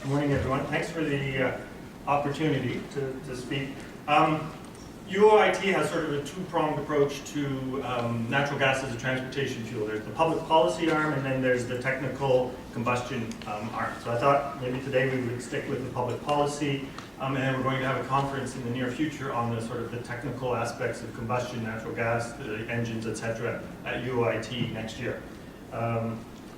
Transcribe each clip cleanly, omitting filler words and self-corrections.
Good morning, everyone. Thanks for the opportunity to speak. UOIT has sort of a two-pronged approach to natural gas as a transportation fuel. There's the public policy arm, and then there's the technical combustion arm. So I thought maybe today we would stick with the public policy, and then we're going to have a conference in the near future on the sort of the technical aspects of combustion, natural gas, the engines, etc. at UOIT next year.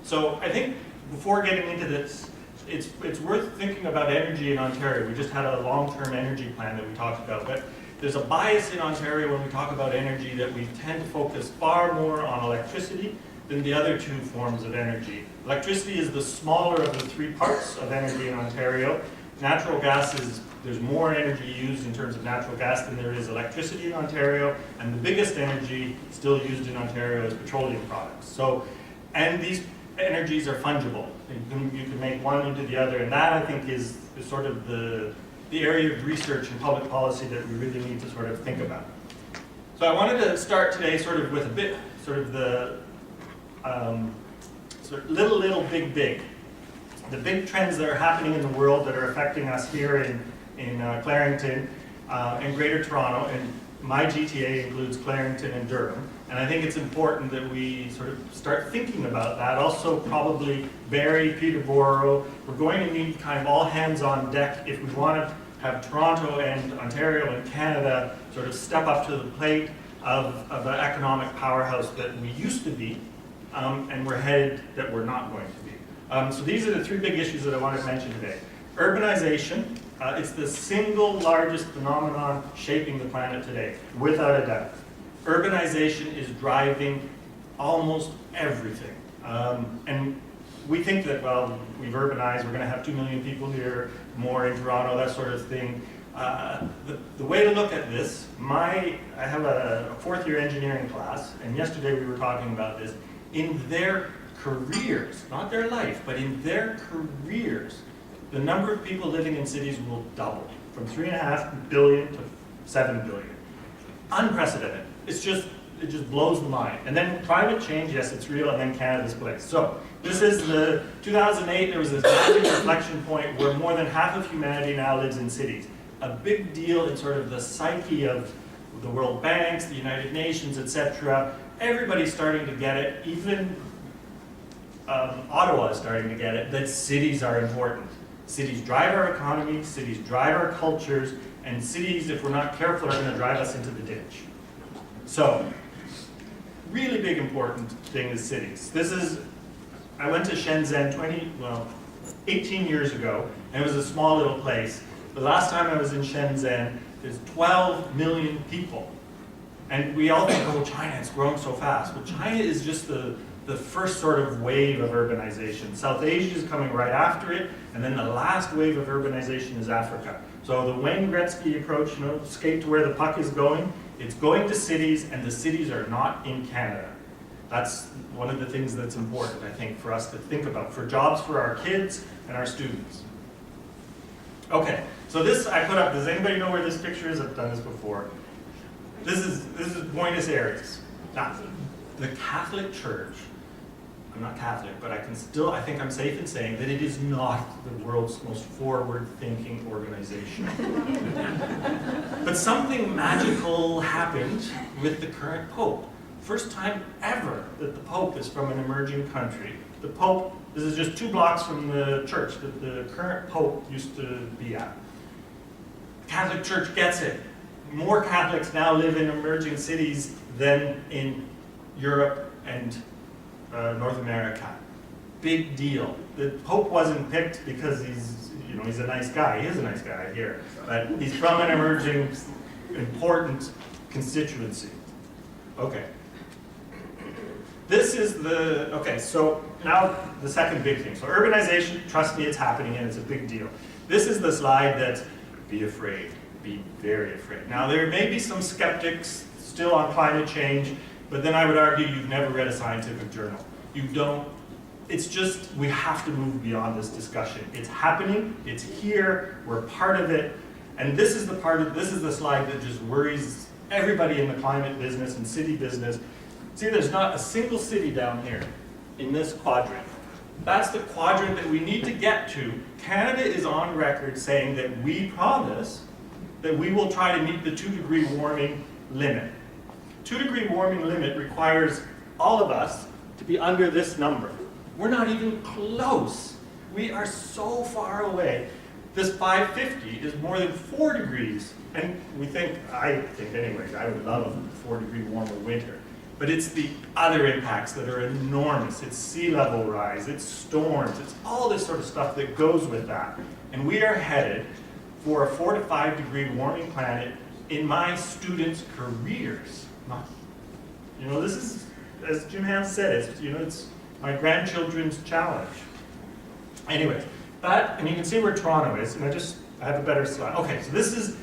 So I think before getting into this, it's worth thinking about energy in Ontario. We just had a long-term energy plan that we talked about, but there's a bias in Ontario when we talk about energy that we tend to focus far more on electricity than the other two forms of energy. Electricity is the smaller of the three parts of energy in Ontario. Natural gas there's more energy used in terms of natural gas than there is electricity in Ontario, and the biggest energy still used in Ontario is petroleum products. So, and these energies are fungible. You can make one into the other, and that I think is sort of the area of research and public policy that we really need to sort of think about. So I wanted to start today sort of with a bit, sort of the sort of little, big. The big trends that are happening in the world that are affecting us here in Clarington and Greater Toronto, and my GTA includes Clarington and Durham. And I think it's important that we sort of start thinking about that. Also, probably Barrie, Peterborough. We're going to need kind of all hands on deck if we want to have Toronto and Ontario and Canada sort of step up to the plate of an economic powerhouse that we used to be, and we're headed that we're not going to be. So these are the three big issues that I wanted to mention today. Urbanization, it's the single largest phenomenon shaping the planet today, without a doubt. Urbanization is driving almost everything. And we think that, well, we've urbanized, we're going to have 2 million people here, more in Toronto, that sort of thing. The way to look at this, I have a fourth-year engineering class, and yesterday we were talking about this. In their careers, not their life, but in their careers, the number of people living in cities will double from 3.5 billion to 7 billion. Unprecedented. It just blows the mind. And then climate change, yes, it's real, and then Canada's place. So this is the 2008, there was this massive inflection point where more than half of humanity now lives in cities. A big deal in sort of the psyche of the World Banks, the United Nations, etc. Everybody's starting to get it, even Ottawa is starting to get it, that cities are important. Cities drive our economy, cities drive our cultures, and cities, if we're not careful, are going to drive us into the ditch. So, really big important thing is cities. I went to Shenzhen 18 years ago, and it was a small little place. The last time I was in Shenzhen, there's 12 million people. And we all think, oh, China, it's growing so fast. Well, China is just the first sort of wave of urbanization. South Asia is coming right after it, and then the last wave of urbanization is Africa. So the Wayne Gretzky approach, skate to where the puck is going, it's going to cities, and the cities are not in Canada. That's one of the things that's important, I think, for us to think about, for jobs for our kids and our students. Okay, so this I put up. Does anybody know where this picture is? I've done this before. This is Buenos Aires. Now, the Catholic Church, I'm not Catholic, but I think I'm safe in saying that it is not the world's most forward-thinking organization. But something magical happened with the current Pope. First time ever that the Pope is from an emerging country. The Pope, this is just 2 blocks from the church that the current Pope used to be at. The Catholic Church gets it. More Catholics now live in emerging cities than in Europe and North America. Big deal. The Pope wasn't picked because he's a nice guy. He is a nice guy here, but he's from an emerging, important constituency. Okay. So now the second big thing. So urbanization, trust me, it's happening and it's a big deal. This is the slide that, be afraid, be very afraid. Now there may be some skeptics still on climate change, but then I would argue you've never read a scientific journal. It's just, we have to move beyond this discussion. It's happening, it's here, we're part of it, and this is the slide that just worries everybody in the climate business and city business. See, there's not a single city down here in this quadrant That's the quadrant that we need to get to. Canada is on record saying that we promise that we will try to meet the 2-degree warming limit. 2-degree warming limit requires all of us to be under this number. We're not even close. We are so far away. This 550 is more than 4 degrees. And I think anyways, I would love a 4-degree warmer winter. But it's the other impacts that are enormous. It's sea level rise, it's storms, it's all this sort of stuff that goes with that. And we are headed for a 4 to 5 degree warming planet in my students' careers. This is, as Jim Hans said, it's my grandchildren's challenge. Anyways, and you can see where Toronto is, and I have a better slide. Okay, so this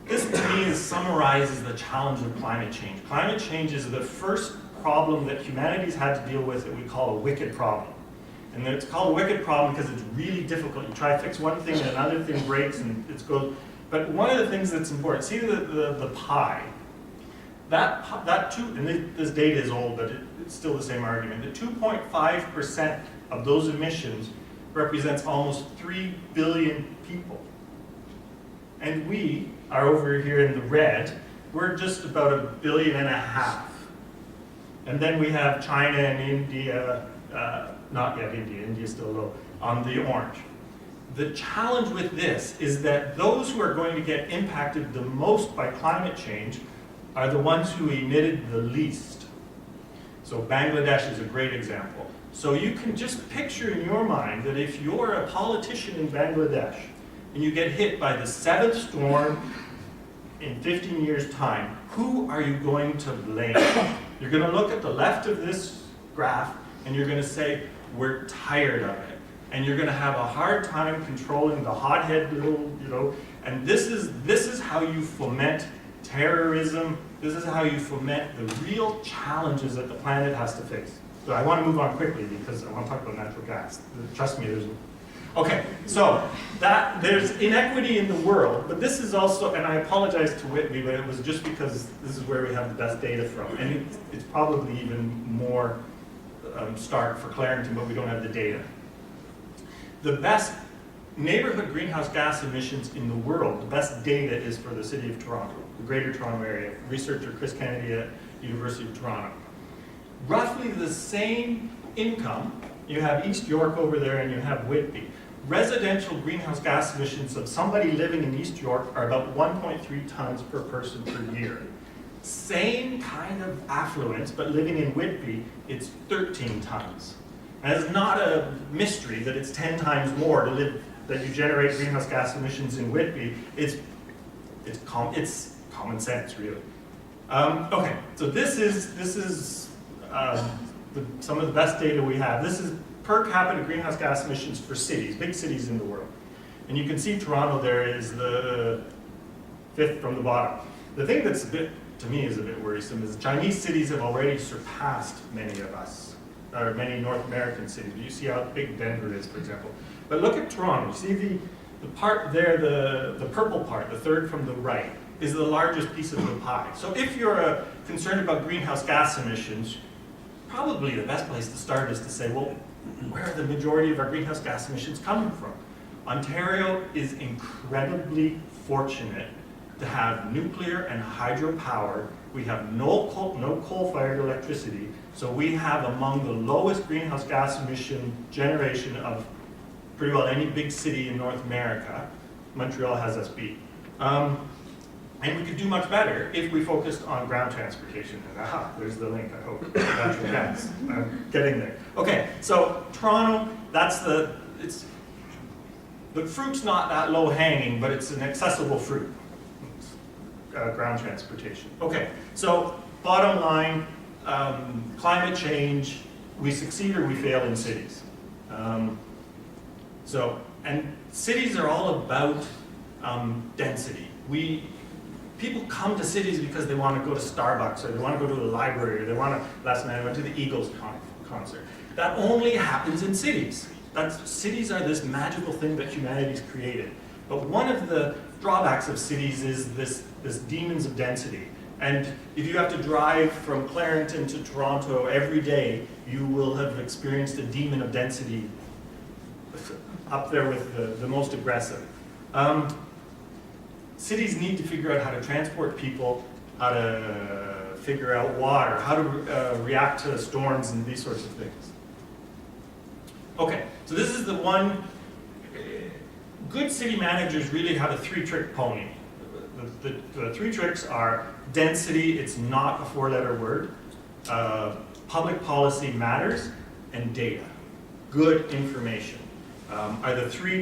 to me summarizes the challenge of climate change. Climate change is the first problem that humanity's had to deal with that we call a wicked problem. And it's called a wicked problem because it's really difficult. You try to fix one thing and another thing breaks and it goes. But one of the things that's important, see the pie. And this data is old, but it's still the same argument. The 2.5% of those emissions represents almost 3 billion people. And we are over here in the red. We're just about 1.5 billion. And then we have China and India, not yet India, India's still low, on the orange. The challenge with this is that those who are going to get impacted the most by climate change are the ones who emitted the least. So Bangladesh is a great example. So you can just picture in your mind that if you're a politician in Bangladesh and you get hit by the 7th storm in 15 years' time, who are you going to blame? You're going to look at the left of this graph and you're going to say, we're tired of it. And you're going to have a hard time controlling the hothead little, and this is how you foment terrorism. This is how you foment the real challenges that the planet has to face. So I want to move on quickly because I want to talk about natural gas. Trust me, okay, so there's inequity in the world, but this is also, and I apologize to Whitby, but it was just because this is where we have the best data from. And it's probably even more stark for Clarington, but we don't have the data. The best neighborhood greenhouse gas emissions in the world, the best data is for the city of Toronto, the Greater Toronto Area. Researcher Chris Kennedy at University of Toronto. Roughly the same income. You have East York over there and you have Whitby. Residential greenhouse gas emissions of somebody living in East York are about 1.3 tons per person per year. Same kind of affluence, but living in Whitby, it's 13 tons. And it's not a mystery that it's 10 times more that you generate greenhouse gas emissions in Whitby. It's common sense, really. Okay, so this is some of the best data we have. This is per capita greenhouse gas emissions for cities, big cities in the world. And you can see Toronto there is the 5th from the bottom. The thing that's to me is a bit worrisome is Chinese cities have already surpassed many of us, or many North American cities. You see how big Denver is, for example. But look at Toronto. See the part there, the purple part, the third from the right, is the largest piece of the pie. So if you're concerned about greenhouse gas emissions, probably the best place to start is to say, well, where are the majority of our greenhouse gas emissions coming from? Ontario is incredibly fortunate to have nuclear and hydropower. We have no coal-fired electricity, so we have among the lowest greenhouse gas emission generation of pretty well any big city in North America. Montreal has us beat. And we could do much better if we focused on ground transportation. And there's the link, I hope. Natural gas. I'm getting there. Okay, so Toronto, the fruit's not that low hanging, but it's an accessible fruit. Ground transportation. Okay, so bottom line, climate change, we succeed or we fail in cities. And cities are all about density. People come to cities because they want to go to Starbucks, or they want to go to a library, or they want to, last night I went to the Eagles concert. That only happens in cities. Cities are this magical thing that humanity's created. But one of the drawbacks of cities is this demons of density. And if you have to drive from Clarington to Toronto every day, you will have experienced a demon of density up there with the most aggressive. Cities need to figure out how to transport people, how to figure out water, how to react to storms and these sorts of things. Okay, so this is the one. Good city managers really have a three-trick pony. The three tricks are density, it's not a four-letter word, public policy matters, and data. Good information are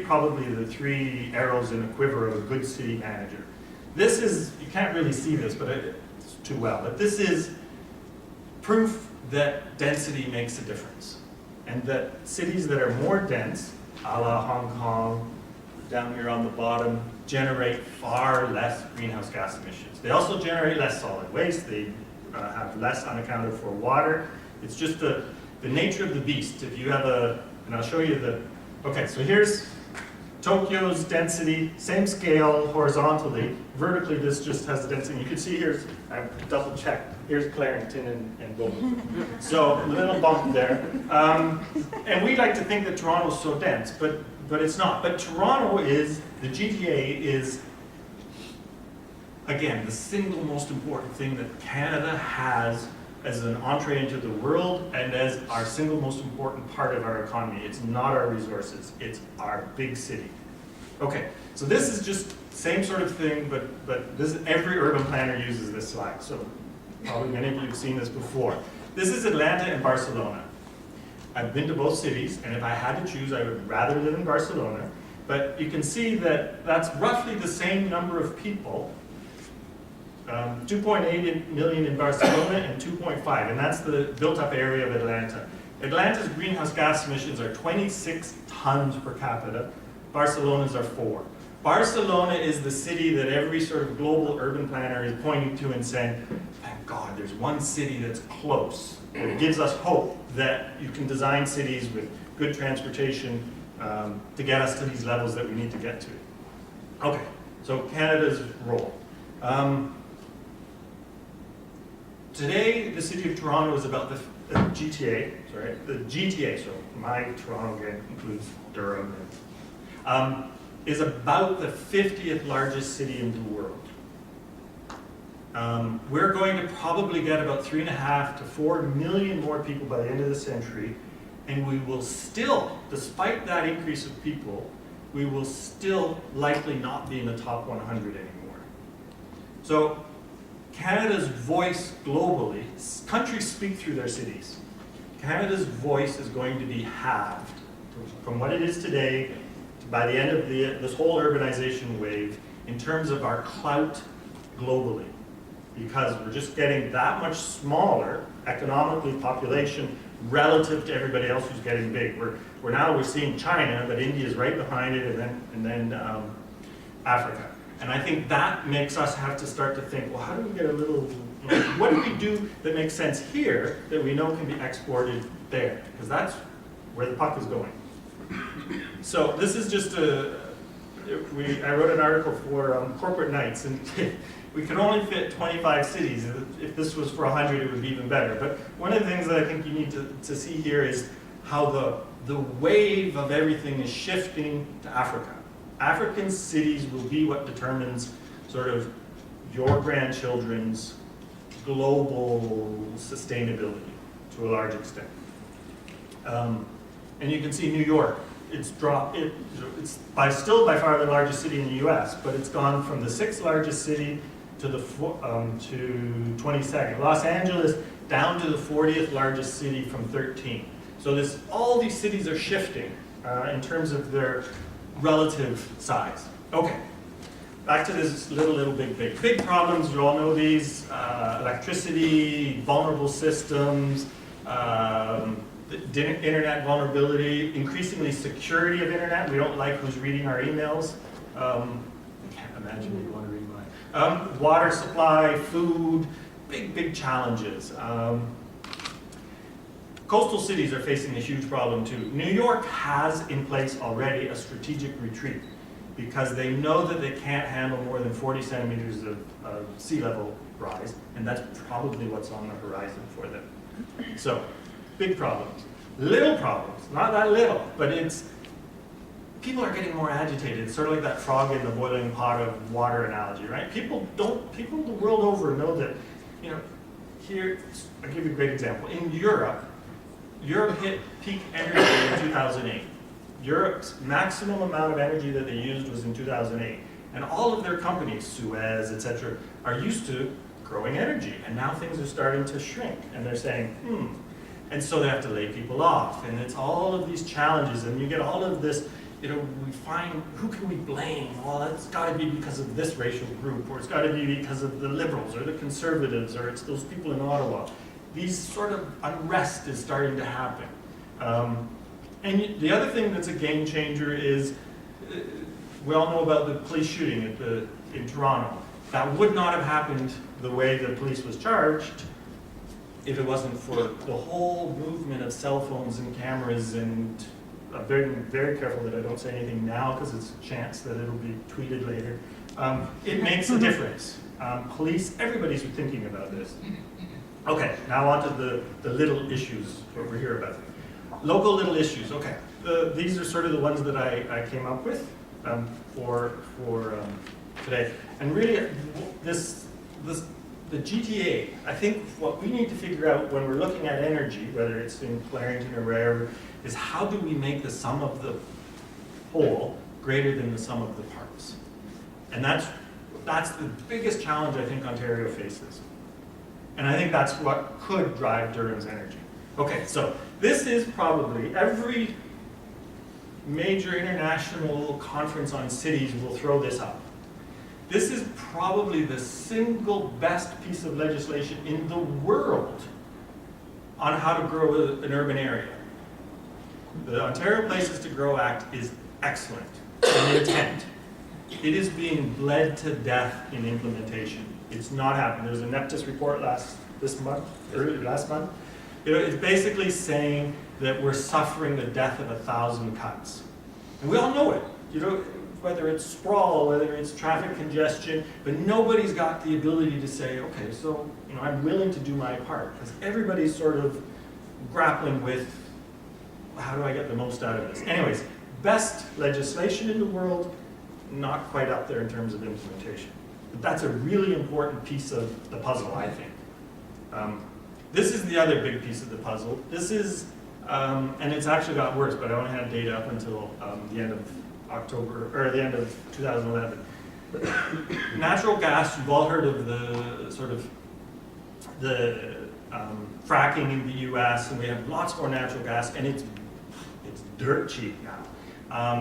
probably the three arrows in a quiver of a good city manager. This is, you can't really see this, but it's too well, but this is proof that density makes a difference. And that cities that are more dense, a la Hong Kong, down here on the bottom, generate far less greenhouse gas emissions. They also generate less solid waste. They have less unaccounted for water. It's just the nature of the beast. If you have and I'll show you okay, so here's Tokyo's density, same scale horizontally. Vertically, this just has the density. You can see I've double checked. Here's Clarington and Bowman. So a little bump there. And we like to think that Toronto's so dense, but it's not. But Toronto the GTA is, again, the single most important thing that Canada has as an entree into the world and as our single most important part of our economy. It's not our resources, it's our big city. Okay, so this is just same sort of thing, but every urban planner uses this slide. So probably many of you have seen this before. This is Atlanta and Barcelona. I've been to both cities, and if I had to choose, I would rather live in Barcelona. But you can see that that's roughly the same number of people, 2.8 million in Barcelona and 2.5, and that's the built-up area of Atlanta. Atlanta's greenhouse gas emissions are 26 tons per capita. Barcelona's are 4. Barcelona is the city that every sort of global urban planner is pointing to and saying, thank God, there's one city that's close. It gives us hope that you can design cities with good transportation to get us to these levels that we need to get to. Okay, so Canada's role. Today, the city of Toronto is about the GTA, so my Toronto again includes Durham, is about the 50th largest city in the world. We're going to probably get about 3.5 to 4 million more people by the end of the century, and we will still, despite that increase of people, we will still likely not be in the top 100 anymore. So Canada's voice globally, countries speak through their cities. Canada's voice is going to be halved from what it is today by the end of this whole urbanization wave in terms of our clout globally, because we're just getting that much smaller economically, population relative to everybody else who's getting big. We're seeing China, but India is right behind it, and then Africa. And I think that makes us have to start to think, well, how do we get a little, what do we do that makes sense here that we know can be exported there? Because that's where the puck is going. So this is just I wrote an article for Corporate Nights, and we could only fit 25 cities. If this was for 100, it would be even better. But one of the things that I think you need to see here is how the wave of everything is shifting to Africa. African cities will be what determines sort of your grandchildren's global sustainability to a large extent. And you can see New York, it's still by far the largest city in the US, but it's gone from the 6th largest city to 22nd. Los Angeles down to the 40th largest city from 13. So all these cities are shifting in terms of their relative size. Okay, back to this little big problems. You all know these: electricity, vulnerable systems, internet vulnerability, increasingly security of internet. We don't like who's reading our emails. I can't imagine you'd want to read mine. Water supply, food, big challenges. Coastal cities are facing a huge problem too. New York has in place already a strategic retreat. because they know that they can't handle more than 40 centimeters of sea level rise, and that's probably what's on the horizon for them. So, big problems. Little problems, not that little, but it's, people are getting more agitated. It's sort of like that frog in the boiling pot of water analogy, right? People the world over know that, you know, here, I'll give you a great example. In Europe hit peak energy in 2008. Europe's maximum amount of energy that they used was in 2008. And all of their companies, Suez, etc., are used to growing energy. And now things are starting to shrink. And they're saying, And so they have to lay people off. And it's all of these challenges. And you get all of this, you know, we find, who can we blame? Well, it's got to be because of this racial group, or it's got to be because of the liberals, or the conservatives, or it's those people in Ottawa. These sort of unrest is starting to happen. And the other thing that's a game changer is, we all know about the police shooting in Toronto. That would not have happened the way the police was charged if it wasn't for the whole movement of cell phones and cameras, and I'm very, very careful that I don't say anything now because it's a chance that it'll be tweeted later. It makes a difference. Police, everybody's thinking about this. Okay, now on to the little issues over here about. Local little issues, okay. These are sort of the ones that I came up with for today. And really, the GTA, I think what we need to figure out when we're looking at energy, whether it's in Clarington or wherever, is how do we make the sum of the whole greater than the sum of the parts? And that's the biggest challenge I think Ontario faces. And I think that's what could drive Durham's energy. Okay, so this is probably, every major international conference on cities will throw this up. This is probably the single best piece of legislation in the world on how to grow an urban area. The Ontario Places to Grow Act is excellent in intent. It is being bled to death in implementation. It's not happening. There was a NEPTIS report last month. You know, it's basically saying that we're suffering the death of 1,000 cuts. And we all know it. You know, whether it's sprawl, whether it's traffic congestion, but nobody's got the ability to say, okay, so, you know, I'm willing to do my part, because everybody's sort of grappling with, how do I get the most out of this? Anyways, best legislation in the world, not quite up there in terms of implementation. But that's a really important piece of the puzzle, I think. This is the other big piece of the puzzle. This is, and it's actually got worse, but I only had data up until the end of October, or the end of 2011. Natural gas, you've all heard of the fracking in the US, and we have lots more natural gas, and it's dirt cheap now.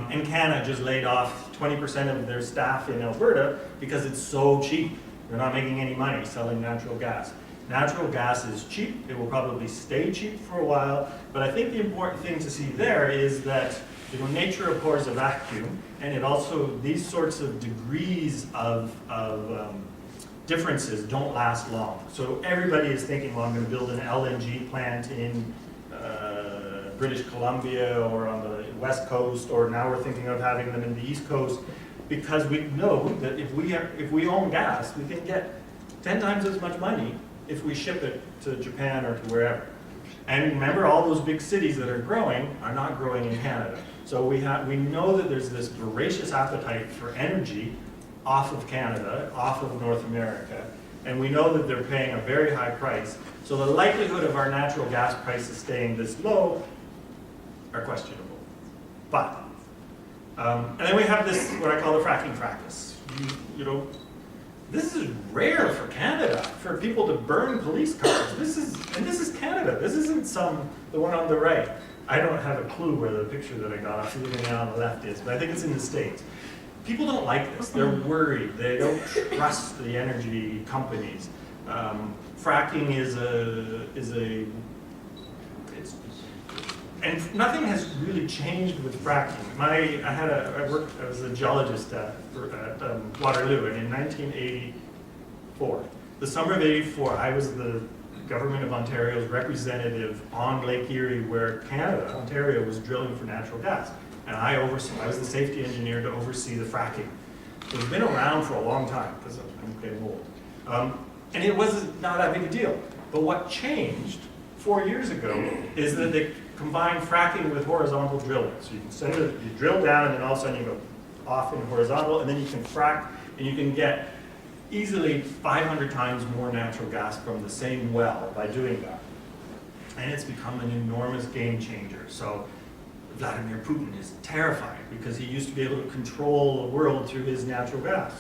And Canada just laid off 20% of their staff in Alberta because it's so cheap. They're not making any money selling natural gas. Natural gas is cheap. It will probably stay cheap for a while, but I think the important thing to see there is that, you know, nature abhors a vacuum, and it also, these sorts of degrees of differences don't last long. So everybody is thinking, well, I'm going to build an LNG plant in British Columbia or on the West Coast, or now we're thinking of having them in the East Coast, because we know that if we own gas, we can get 10 times as much money if we ship it to Japan or to wherever. And remember, all those big cities that are growing are not growing in Canada. So we know that there's this voracious appetite for energy off of Canada, off of North America, and we know that they're paying a very high price. So the likelihood of our natural gas prices staying this low are questionable. But, and then we have this, what I call the fracking fracas. You know, this is rare for Canada, for people to burn police cars. This is Canada. This isn't the one on the right. I don't have a clue where the picture that I got off the internet on the left is, but I think it's in the States. People don't like this. They're worried. They don't trust the energy companies. Fracking and nothing has really changed with fracking. I was a geologist at Waterloo, and in 1984, the summer of '84, I was the Government of Ontario's representative on Lake Erie, where Ontario was drilling for natural gas. and I was the safety engineer to oversee the fracking. So it's been around for a long time, because I'm getting old. And it was not that big a deal. But what changed 4 years ago is that they combined fracking with horizontal drilling. So you drill down, and then all of a sudden you go off in horizontal, and then you can frack, and you can get easily 500 times more natural gas from the same well by doing that. And it's become an enormous game changer. So Vladimir Putin is terrified because he used to be able to control the world through his natural gas.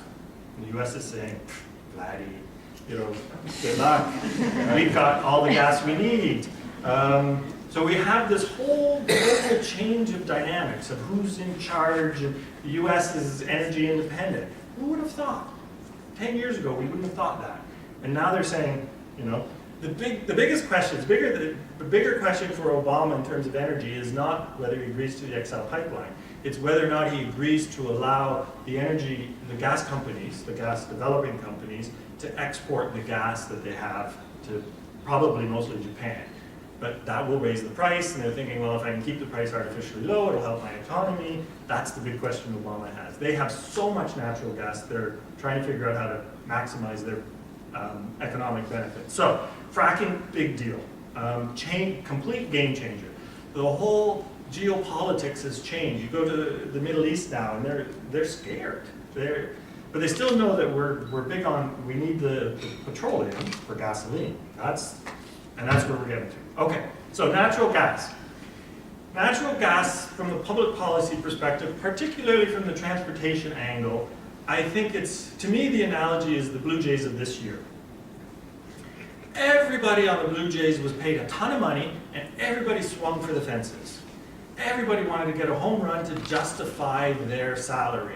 And the US is saying, Vladdy, good luck. We've got all the gas we need. So we have this whole global change of dynamics of who's in charge, and the US is energy independent. Who would have thought? 10 years ago, we wouldn't have thought that. And now they're saying, the biggest question, the bigger question for Obama in terms of energy is not whether he agrees to the XL pipeline. It's whether or not he agrees to allow the gas companies, the gas developing companies, to export the gas that they have to probably mostly Japan. But that will raise the price, and they're thinking, well, if I can keep the price artificially low, it'll help my economy. That's the big question Obama has. They have so much natural gas, they're trying to figure out how to maximize their economic benefits. So, fracking, big deal. Complete game changer. The whole geopolitics has changed. You go to the Middle East now, and they're scared. But they still know that we're big on, we need the petroleum for gasoline. And that's where we're getting to. Okay, so natural gas. Natural gas, from the public policy perspective, particularly from the transportation angle, I think to me, the analogy is the Blue Jays of this year. Everybody on the Blue Jays was paid a ton of money, and everybody swung for the fences. Everybody wanted to get a home run to justify their salary,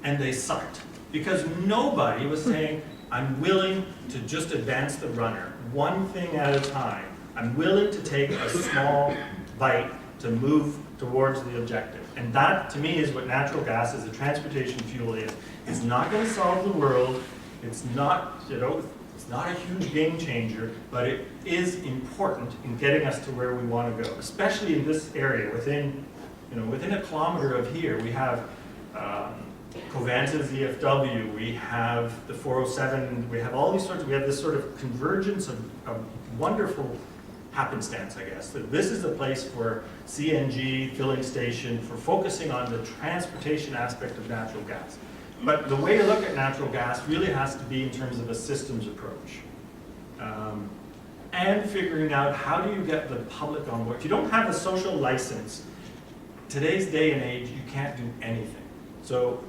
and they sucked. Because nobody was saying, I'm willing to just advance the runner, one thing at a time. I'm willing to take a small bite to move towards the objective. And that, to me, is what natural gas as a transportation fuel is. It's not going to solve the world. It's not, it's not a huge game changer, but it is important in getting us to where we want to go, especially in this area. Within a kilometer of here, we have Covanta's EFW, we have the 407, we have all these we have this sort of convergence of wonderful happenstance, I guess. That this is a place for CNG, filling station, for focusing on the transportation aspect of natural gas. But the way to look at natural gas really has to be in terms of a systems approach. And figuring out how do you get the public on board. If you don't have a social license, today's day and age, you can't do anything. So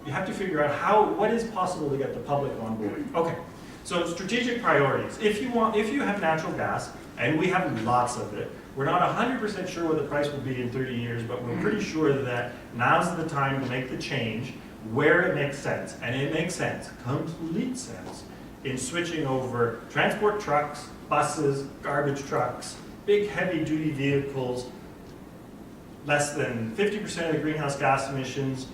you have to figure out what is possible to get the public on board. Okay, so strategic priorities. If you have natural gas, and we have lots of it, we're not 100% sure what the price will be in 30 years, but we're pretty sure that now's the time to make the change where it makes sense. And it makes sense, complete sense, in switching over transport trucks, buses, garbage trucks, big heavy duty vehicles, less than 50% of the greenhouse gas emissions,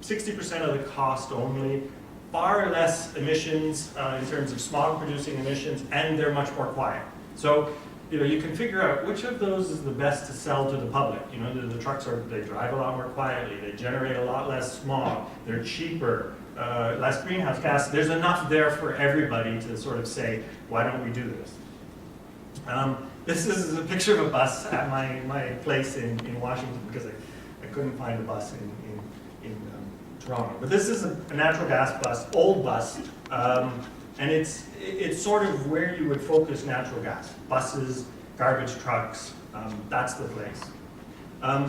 60% of the cost only, far less emissions in terms of smog producing emissions, and they're much more quiet. So you can figure out which of those is the best to sell to the public. The trucks they drive a lot more quietly, they generate a lot less smog, they're cheaper, less greenhouse gas. There's enough there for everybody to sort of say, why don't we do this? This is a picture of a bus at my place in Washington, because I couldn't find a bus in Toronto. But this is a natural gas bus, old bus, and it's sort of where you would focus natural gas. Buses, garbage trucks, that's the place.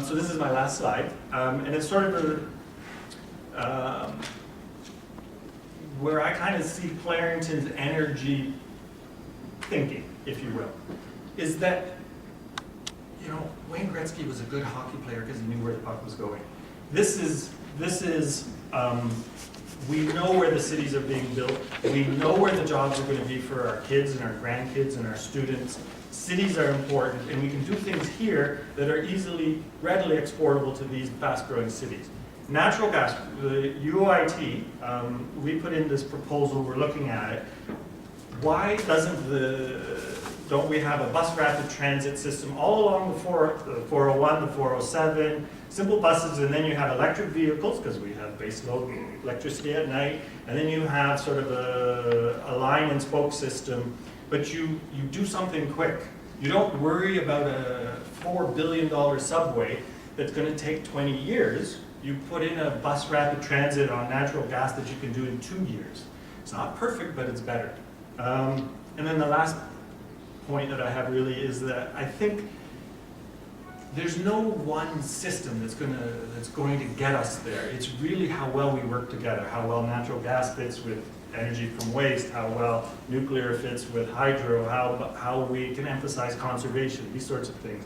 So this is my last slide, and it's sort of where I kind of see Clarington's energy thinking, if you will, is that, Wayne Gretzky was a good hockey player because he knew where the puck was going. This is we know where the cities are being built. We know where the jobs are going to be for our kids and our grandkids and our students. Cities are important, and we can do things here that are readily exportable to these fast-growing cities. Natural gas, the UOIT, we put in this proposal, we're looking at it. Why doesn't the don't we have a bus rapid transit system all along the 401, the 407, simple buses, and then you have electric vehicles, because we have base load electricity at night, and then you have sort of a line and spoke system, but you do something quick. You don't worry about a $4 billion subway that's going to take 20 years. You put in a bus rapid transit on natural gas that you can do in 2 years. It's not perfect, but it's better. And then the last point that I have really is that I think there's no one system that's going to get us there. It's really how well we work together, how well natural gas fits with energy from waste, how well nuclear fits with hydro, how we can emphasize conservation, these sorts of things.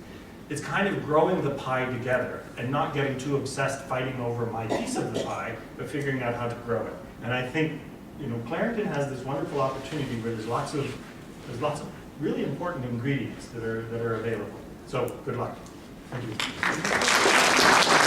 It's kind of growing the pie together and not getting too obsessed fighting over my piece of the pie, but figuring out how to grow it. And I think, you know, Clarington has this wonderful opportunity where there's lots of really important ingredients that are available. So good luck. Thank you.